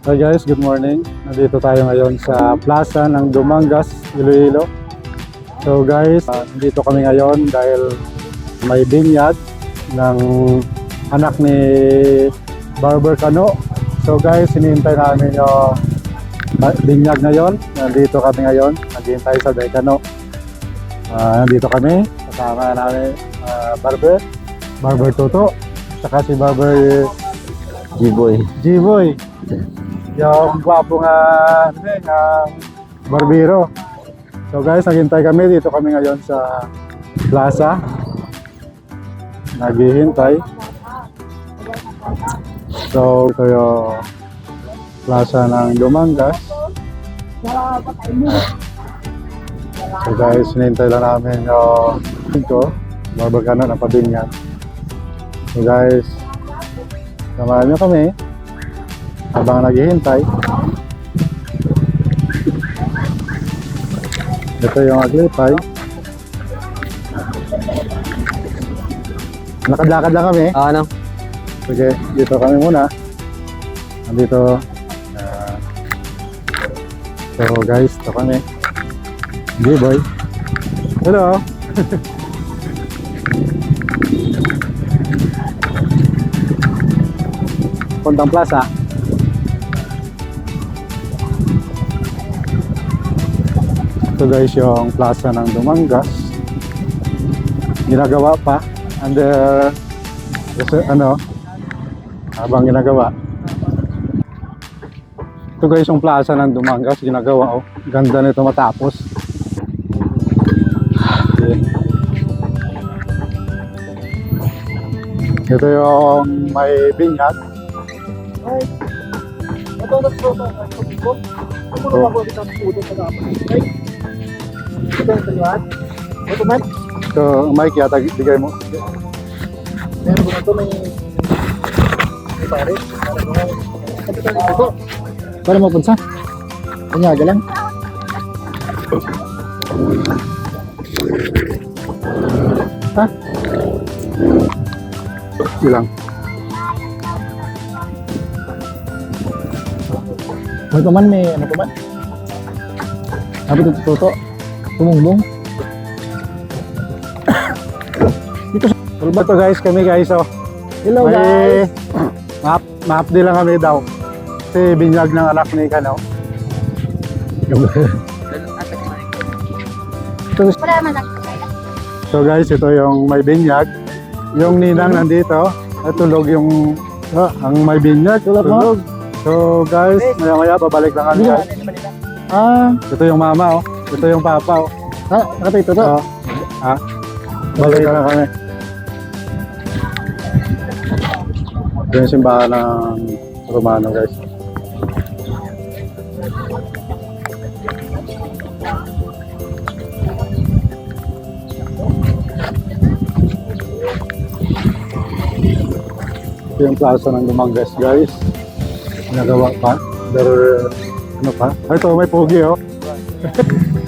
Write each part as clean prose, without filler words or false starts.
Hi guys, good morning. Nandito tayo ngayon sa plaza ng Dumangas, Iloilo. So guys, nandito kami ngayon dahil may binyag ng anak ni Barber Cano. So guys, hinihintay namin yung binyag ngayon. Nandito kami ngayon, naghihintay sa Decano. Nandito kami, kasama namin Barber Toto, saka si Barber G-Boy. Yung gwapo nga barbero. So guys, naghintay kami. Dito kami ngayon sa plaza. Naghihintay. So ito yung plaza ng Dumangas. So guys, hinihintay lang namin yung Barber Cano ng Pabinyan. So guys, samahan nyo kami habang naghihintay. Ito yung aglipay. Lakad-lakad lang kami. Ano? Sige, dito kami muna. Nandito. So guys, ito kami. G-Boy. Hello. Puntang plaza. Ito guys yung plaza ng Dumangas. Ginagawa pa under habang ginagawa. Ito guys yung plaza ng Dumangas, ginagawa. Oh, ganda nito matapos. Okay. Ito yung may binyag. Ito, Mike, yata bigay mo. Meron ko may pare. Para mapunsa. Kanyaga lang. Ha? Ilang? May paman, may ano paman. Sabi ito toto. Tumungbong. Tulba to guys, kami guys. Oh. Hello guys. Ma-update lang kami daw. Kasi binyag ng anak ni Cano. So guys, ito yung may binyag. Yung ninang nandito. Tulog yung ang may binyag. Tulog. So guys, maya-maya babalik lang kami guys. Ito yung mama oh. Ito yung papa oh. Nakatay ito to. Balik lang kami. Ito yung simbahan ng Romano guys. Ito yung plaza ng Dumangas guys. Nagawa pa. Ano pa? Ito may pogi oh.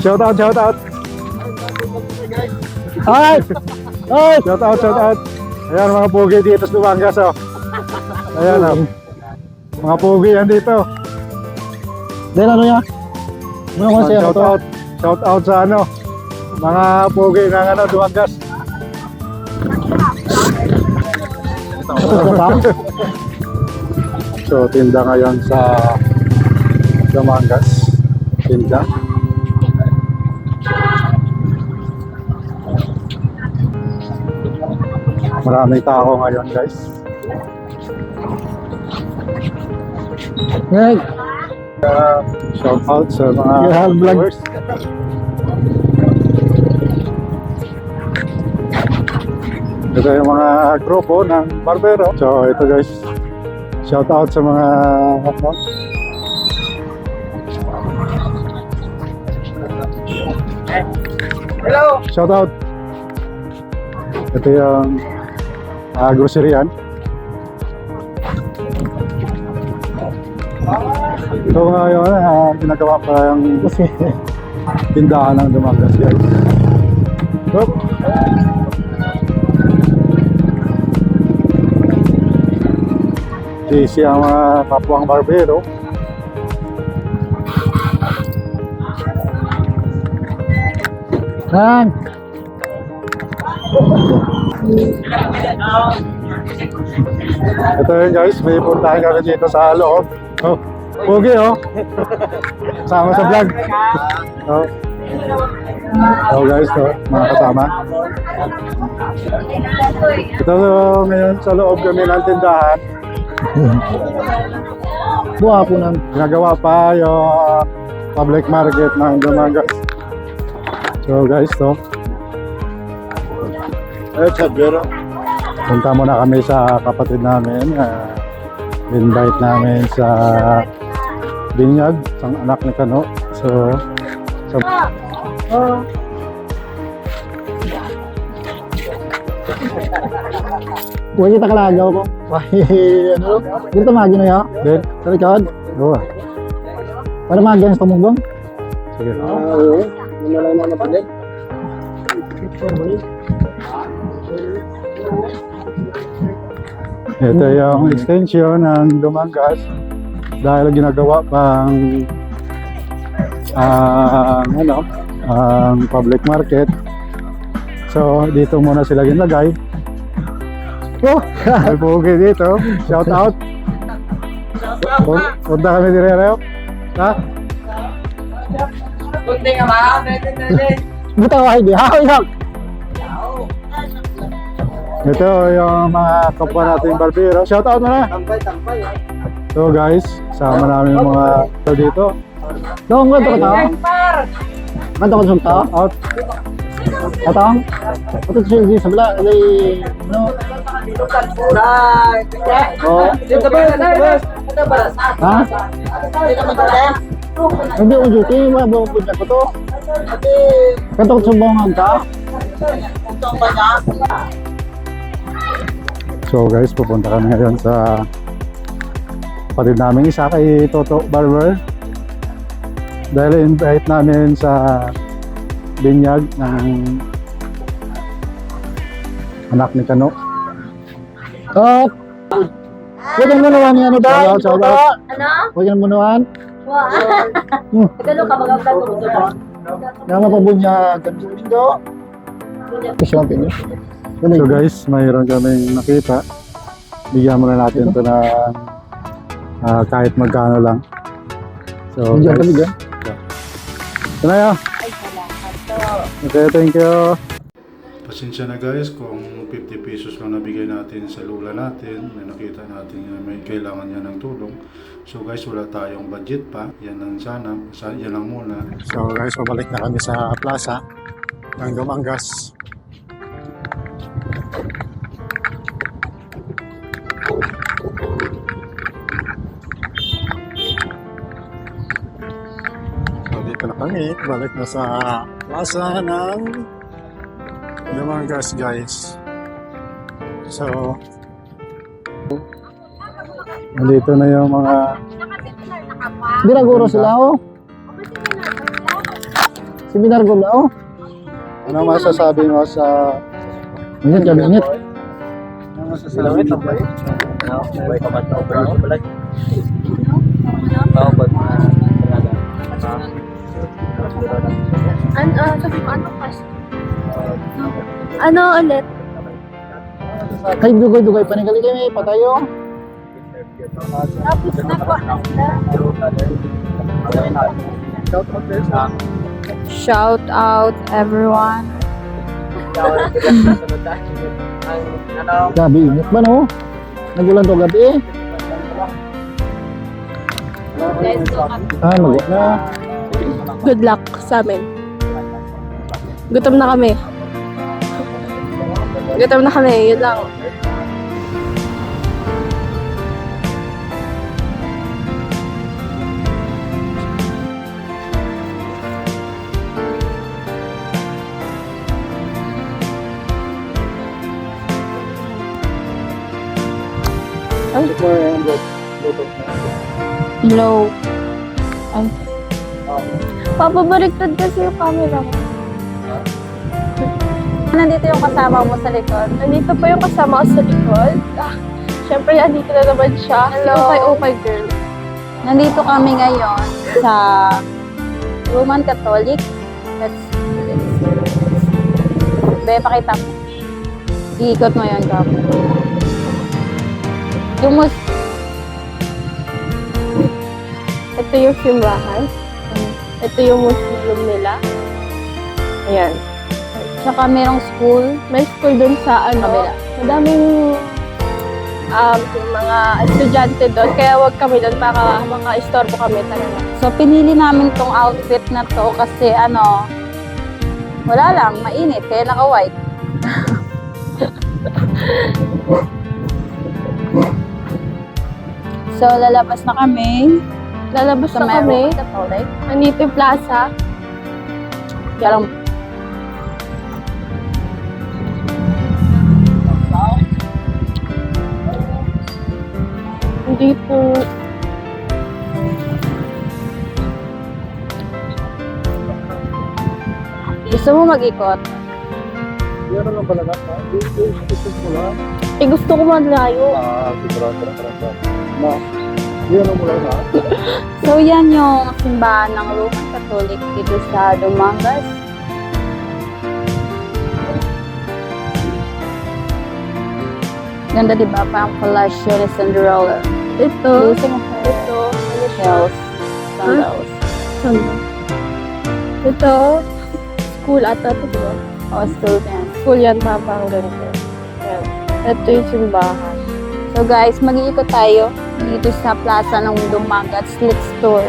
Shout out. Hi! Shout out. Ayan mga pogi dito sa Dumangas oh. Ayan oh. Mga pogi yan dito. Dahil ano yan? Ano ko siya? Shout out sa ano. Mga pogi ng Dumangas. So tinda ngayon sa Dumangas. Tinda. Maraming tao ngayon guys. Ngay. Shout out sa mga viewers. Ito yung mga grupo ng barbero. So ito guys, shout out sa mga Hello. shout out. Ito yung groceryan. Ito ngayon, ginagawa pa yung tindahan ng Dumangas guys. So, busy ang mga kapwang barbero. Han! Ito yun guys, may puntahan kami dito sa loob. Oh, pogi oh. Kasama sa vlog. Oh. Oh guys, to, mga kasama. Ito ngayon sa loob kami ng tindahan. Buha po ng... Ginagawa pa yung public market ng Dumangas. So guys, to. Punta muna kami sa kapatid namin. Invite namin sa binyag, sa anak ni Kano. So, Huwag kita kalagaw ko. Ano? Dito magi na yun. then, Sa likod. oh, Para magi na sa tumugbong. sige. Ito yung extension ng Dumangas dahil ginagawa pang public market. So dito muna sila ginagay. Oh, may pogi dito. Shout out. Punta kami dire-reo. Ha? Buta ko hindi. Hawak! Ito yung mga kapwa nating barbero. Shout out na. So guys, sama namin yung mga dito. Doon ko ito ka tao. Kanto ko sa tao. Out. Atang. Ito siya sa bala. Ano? Oh. Ha? Hindi ko duty. Wala ba ko ko to? Kanto ko sa bangang ka. So guys, pupunta kami ngayon sa kapatid namin isa kay Toto Barber. Dahil invite namin sa binyag ng anak ni Kano. Oh. Huwag yan munuan yan. Ano Shout out. Ano? Huwag yan munuan. Wah. Galo ka mag-vlog ko dito. Nama pabunya ganito dito. Kasi ang pinis. So guys, mayroon kaming nakita. Bigyan muna natin ito na kahit magkano lang. So Bigyan ka guys, bigyan. ito na yun. Ay, salamat. Okay, thank you. Pasensya na guys kung 50 pesos lang nabigay natin sa lula natin. May nakita natin na may kailangan niya ng tulong. So guys, wala tayong budget pa. Yan lang sana. Yan lang muna. So guys, pabalik na kami sa plaza ng Dumangas. So dito na kami. Balik na sa plaza ng Dumangas guys. So nandito na yung mga Hindi naguro sila oh. Seminar ko na oh. ano masasabi mo sa Ingat ka, ingat. ano masasabi mo Ano ulit? Kay dugay-dugay panigali kami patayo. Tapos nagwa na sila. Shout out everyone. Gabi ingat ba no? Nagulan to gabi eh. Magwa na. Good luck sa amin. Gutom na kami. Gutom na kami, yun lang. Low. Ay. Papabaliktad kasi yung camera ko. Nandito yung kasama mo sa likod. Nandito pa yung kasama ko sa likod. Siyempre, nandito na naman siya. Hello. Okay, girl. Nandito kami ngayon sa Roman Catholic. That's Be, pakita mo. Iikot mo yun, Kap. Yung Ito yung simbahan. Ito yung museum nila. Ayan. Tsaka merong school. May school dun sa Kabila. Madaming yung mga estudyante doon. Kaya wag kami doon para maka-istorbo kami talaga. So, pinili namin tong outfit na to kasi wala lang, mainit, kaya naka-white. So, lalabas na kami. Lalabas Sa na kami. Catholic. Nandito yung plaza. Parang, Dito. gusto mo mag-ikot? Yan lang pala na. Ito mo lang. Eh, gusto ko maglayo. Sigurado. Na. Yan mo lang na. So, yan yung simbahan ng Roman Catholic dito sa Dumangas. Ganda, diba? Parang Palacio de Cinderella. Ito. Losing Ito. Ano siya? Hills. Sandals. Saan? Ito. School ata ito, diba? O, school yan. School yan, parang ganito. Ayan. Ito yung simbahan. So, guys, mag-iikot tayo dito sa plaza ng Dumangas. Let's tour.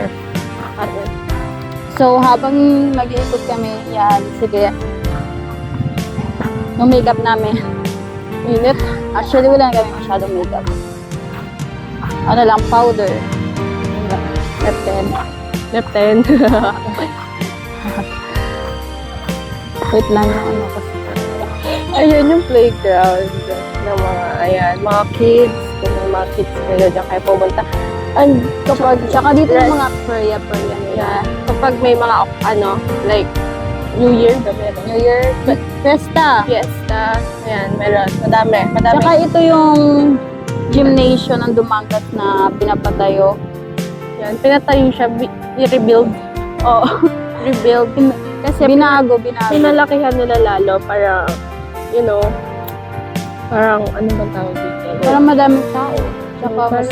So, habang mag-iikot kami, yan, sige. Yung makeup namin. Init. Actually, wala na kami masyadong makeup. Ano lang, powder. Left hand. Left hand. Wait lang yung ano kasi. Ayan yung playground ng mga kids. Kung may mga kids nila dyan kayo pumunta. And kapag, Tsaka dito yung mga perya-perya nila. yeah, kapag may mga, like, New Year, meron. New Year, Fiesta. Fiesta. Ayan, meron. Madami. Tsaka ito yung gymnasium ng Dumangas na pinapatayo. Yan, pinatayo siya, i-rebuild. Oo, rebuild. Kasi Binago. pinalakihan nila lalo para, parang, ano bang tawag dito? Para madaming tao. Tsaka mas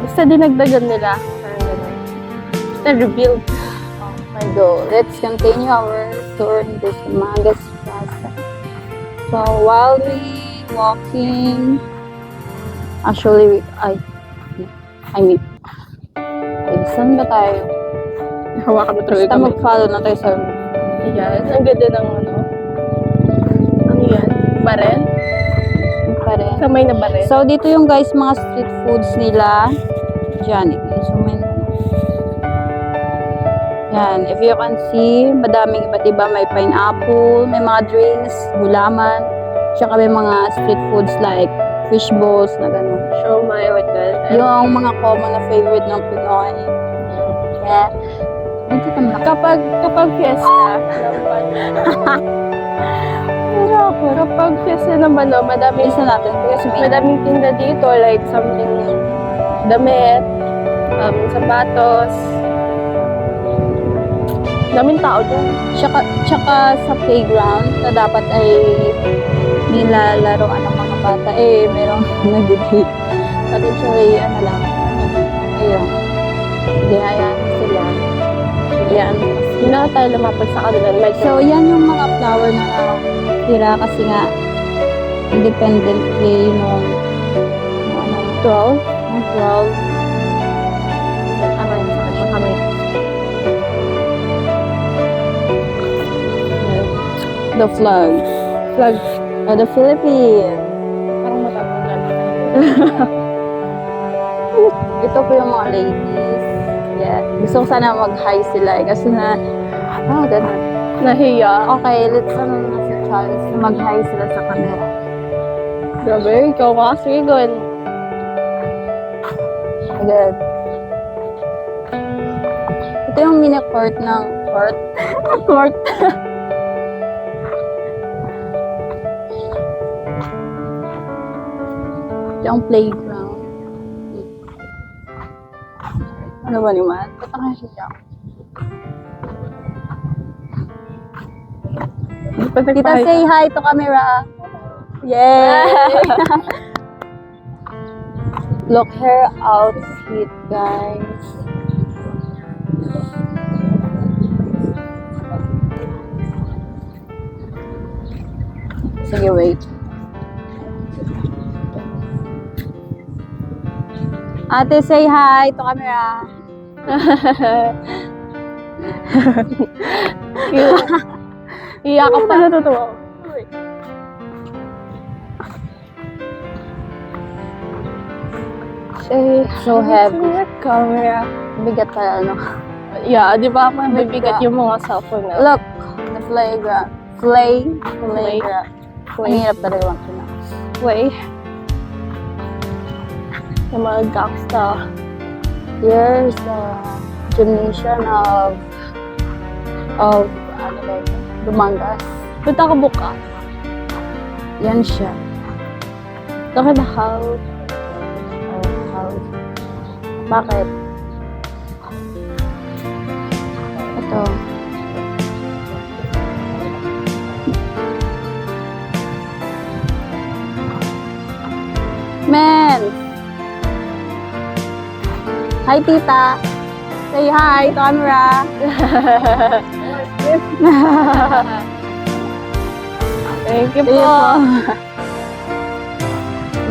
Basta dinagdagan nila. Parang gano'n. Basta rebuild. my go. Let's continue our tour in this Dumangas Plaza. So while we walking, actually, saan ba tayo? Hawakan mo Basta talaga kami. mag-follow na tayo sa Ayan, ang ganda ng ano yan? Barel? pa rin. Kamay na barel. So dito yung guys, mga street foods nila. Diyan, so may yan, if you can see, madaming iba't iba. May pineapple, may mga drinks, gulaman, tsaka may mga street foods like fish balls na gano'n. Show my like that. Yung mga common na favorite ng Pinoy. Yeah. Dito ka na. Kapag fiesta, kapag fiesta naman, madaming Isa natin kasi may madaming tinda dito, like something damit, sapatos. Daming tao dyan. Tsaka sa playground na dapat ay nilalaroan ng mga bata. Merong nag-date. But actually, lang. Ayun. Hindi, hayaan sila. Yan. Hindi na tayo lumapag sa kanila. So, yan yung mga flower na tira kasi nga independently nung 12. 12. The flag. Flag. of the Philippines. Parang matapang Ito po yung mga ladies. Yeah. Gusto ko sana mag-hi sila kasi ganun. Nahiya. Okay, let's na si Charles mag-hi sila sa camera. Grabe, ikaw kasi gawin. Good. Ito yung mini court ng court. Court. Ito yung playground. Ano ba naman? Ba't ang siya? Tita, say hi to camera. Yay! Look her outfit, guys. Sige, wait. Ate, say hi to camera. Iyak ka pa. Natutuwa. Say So heavy. camera. Bigat ka, ano. Yeah, di ba? Mabibigat yung mga cellphone na. Look, the playground. Playground. Ang hirap talaga ang pronounce. Way. Yung mga gangsta. Here's the gymnasium of ano ba ito? Dumangas. Punta ka bukas. Yan siya. Laki na house. House. Bakit? Ito. Men! Hi, tita! Say hi to camera! Thank you po.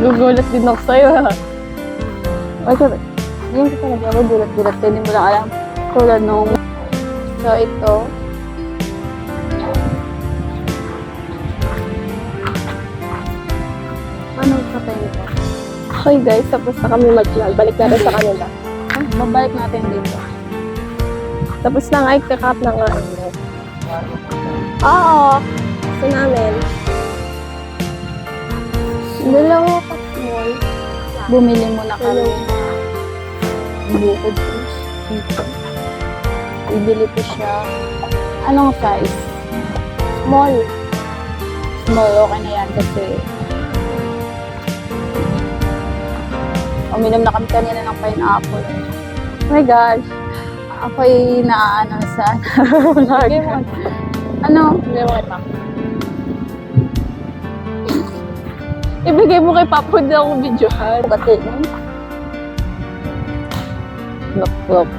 Gugulat din ako sa'yo. Ay, ko, yun ko talaga, gulat-gulat din, hindi mo lang alam kung anong. So, ito. Ano sa ito? Okay guys, tapos na kami mag-vlog. Balik natin sa kanila. Babalik natin dito. Tapos na nga, ikakap na nga. Oo. Gusto namin. Dalawa pa small. Bumili muna kami ng bukod juice dito. Bibili ko siya. Anong size? Small. Small, okay na yan kasi uminom na kami kanina ng pineapple. Oh my gosh. Ako'y naano sa vlog. Ano? Ibigay mo kay Papa. Ibigay mo kay Papa na akong videohan. Pati nun. Look.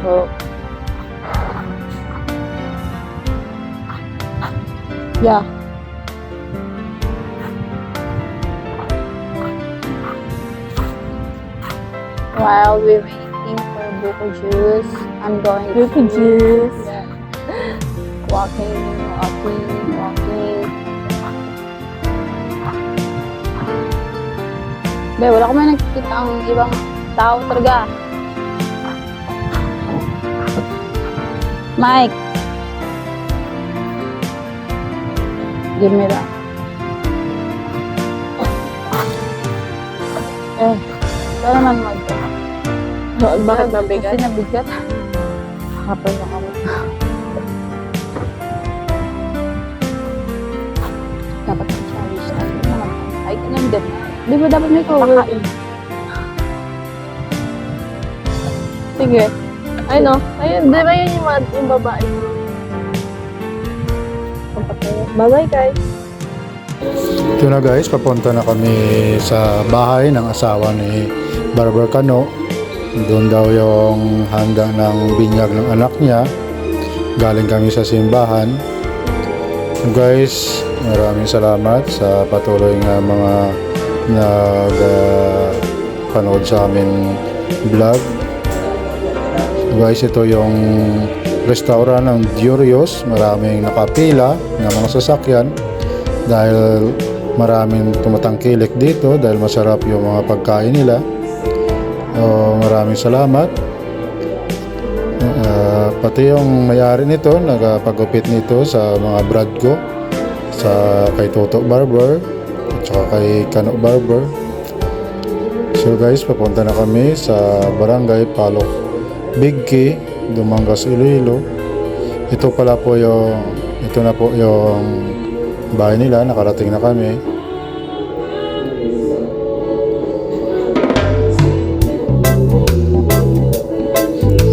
Yeah. While we're waiting for buko juice, I'm going Buko to juice. walking. Be, wala ko may nakikita ang ibang tao talaga. Mike. Give me that. Ito naman Bakit mabigat? Kasi nabigat. Kapal na kami. Dapat mag-challenge natin. Ay, ganyan din. Di ba dapat may cover? Sige. Ay no. Ayun, di ba yun yung babae? Bye-bye guys. Ito na guys, papunta na kami sa bahay ng asawa ni Barber Cano. Doon daw yung handa ng binyag ng anak niya. Galing kami sa simbahan. So guys, maraming salamat sa patuloy nga mga nag-panood sa amin vlog. So guys, ito yung restaurant ng Diorios. Maraming nakapila ng mga sasakyan dahil maraming tumatangkilik dito dahil masarap yung mga pagkain nila. Maraming salamat. Pati yung may-ari nito, nagpagupit nito sa mga brad ko, sa kay Toto Barber at saka kay Cano Barber. So guys, papunta na kami sa Barangay Palok Bigki, Dumangas, Iloilo. Ito na po yung bahay nila, nakarating na kami.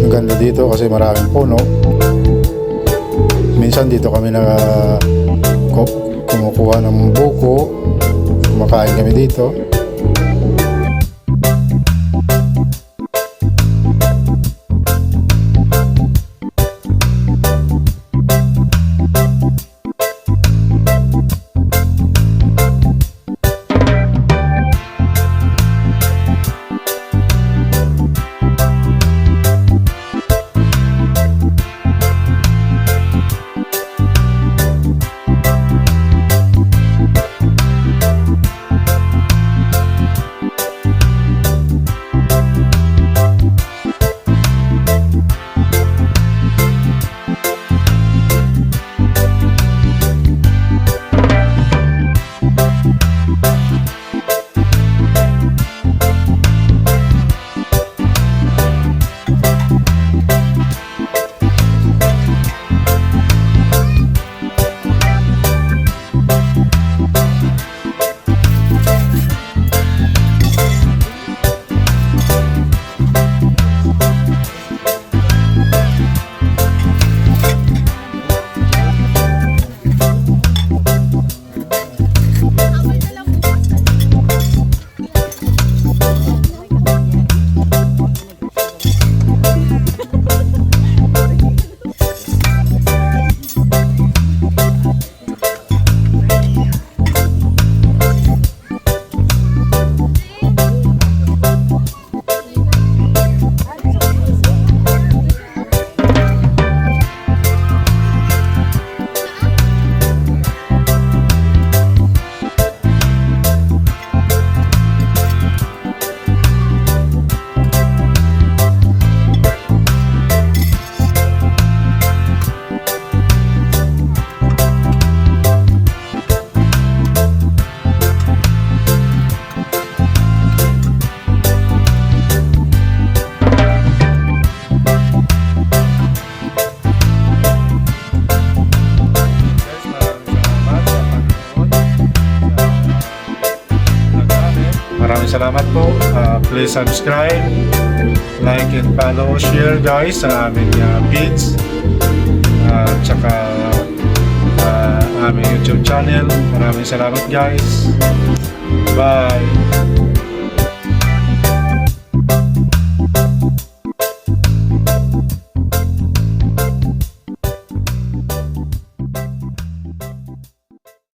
Ang ganda dito kasi maraming puno. Minsan dito kami kumukuha ng buko. Kumakain kami dito. Maraming salamat po. Please subscribe, like and follow, share guys sa aming feeds at saka aming YouTube channel. Maraming salamat guys. Bye!